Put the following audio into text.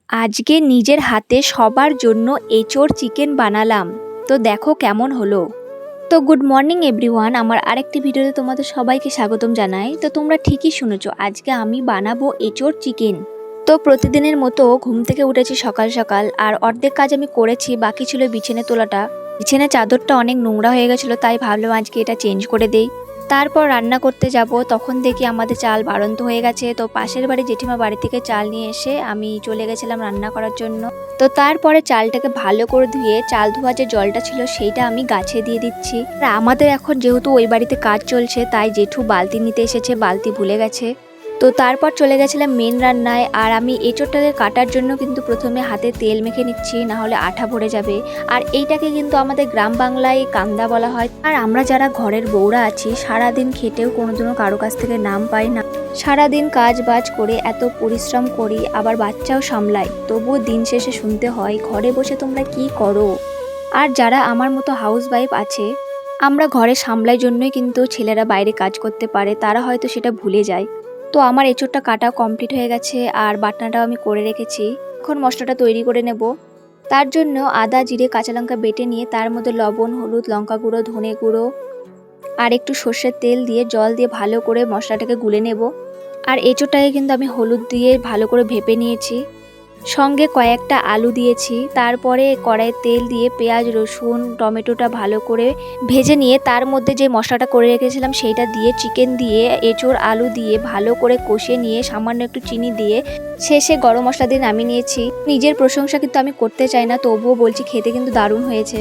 আজকে নিজের হাতে সবার জন্য এঁচোড় চিকেন বানালাম। তো দেখো কেমন হলো। তো গুড মর্নিং এভরিওয়ান, আমার আরেকটি ভিডিওতে তোমাদের সবাইকে স্বাগতম জানাই। তো তোমরা ঠিকই শুনেছো, আজকে আমি বানাবো এঁচোড় চিকেন। তো প্রতিদিনের মতো ঘুম থেকে উঠেছি সকাল সকাল, আর অর্ধেক কাজ আমি করেছি, বাকি ছিল বিছানা তোলাটা। বিছানার চাদরটা অনেক নোংরা হয়ে গেছিলো, তাই ভাবলাম আজকে এটা চেঞ্জ করে দেই। তারপর রান্না করতে যাব, তখন দেখি আমাদের চাল বাড়ন্ত হয়ে গেছে। তো পাশের বাড়ি জেঠিমা বাড়ি থেকে চাল নিয়ে এসে আমি চলে গেছিলাম রান্না করার জন্য। তো তারপরে চালটাকে ভালো করে ধুয়ে চাল ধোয়া যে জলটা ছিল সেইটা আমি গাছে দিয়ে দিচ্ছি। আর আমাদের এখন যেহেতু ওই বাড়িতে কাজ চলছে, তাই জেঠু বালতি নিতে এসেছে, বালতি ভুলে গেছে। তো তারপর চলে গেছিলাম মেন রান্নায়। আর আমি এঁচোড়টাকে কাটার জন্য কিন্তু প্রথমে হাতে তেল মেখে নিচ্ছি, না হলে আঠা ভরে যাবে। আর এইটাকে কিন্তু আমাদের গ্রাম বাংলায় কান্দা বলা হয়। আর আমরা যারা ঘরের বউরা আছি, সারাদিন খেটেও কোনোদিনও কারো কাছ থেকে নাম পাই না। সারাদিন কাজ বাজ করে এত পরিশ্রম করি, আবার বাচ্চাও সামলাই, তবুও দিন শেষে শুনতে হয় ঘরে বসে তোমরা কি করো। আর যারা আমার মতো হাউস ওয়াইফ আছে, আমরা ঘরে সামলাই জন্যই কিন্তু ছেলেরা বাইরে কাজ করতে পারে, তারা হয়তো সেটা ভুলে যায়। তো আমার এঁচোড়টা কাটা কমপ্লিট হয়ে গেছে, আর বাটনাটাও আমি করে রেখেছি। এখন মশলাটা তৈরি করে নেব। তার জন্য আদা জিরে কাঁচা লঙ্কা বেটে নিয়ে তার মধ্যে লবণ হলুদ লঙ্কা গুঁড়ো ধনে গুঁড়ো আর একটু সর্ষের তেল দিয়ে জল দিয়ে ভালো করে মশলাটাকে গুলে নেব। আর এঁচোড়টাকে কিন্তু আমি হলুদ দিয়ে ভালো করে ভেপে নিয়েছি, সঙ্গে কয়েকটা আলু দিয়েছি। তারপরে কড়াইয়ে তেল দিয়ে পেঁয়াজ রসুন টমেটোটা ভালো করে ভেজে নিয়ে তার মধ্যে যে মশলাটা করে রেখেছিলাম সেইটা দিয়ে চিকেন দিয়ে এঁচোড় আলু দিয়ে ভালো করে কষিয়ে নিয়ে সামান্য একটু চিনি দিয়ে শেষে গরম মশলা দিয়ে নামিয়ে নিয়েছি। নিজের প্রশংসা কিন্তু আমি করতে চাই না, তবুও বলছি খেতে কিন্তু দারুণ হয়েছে।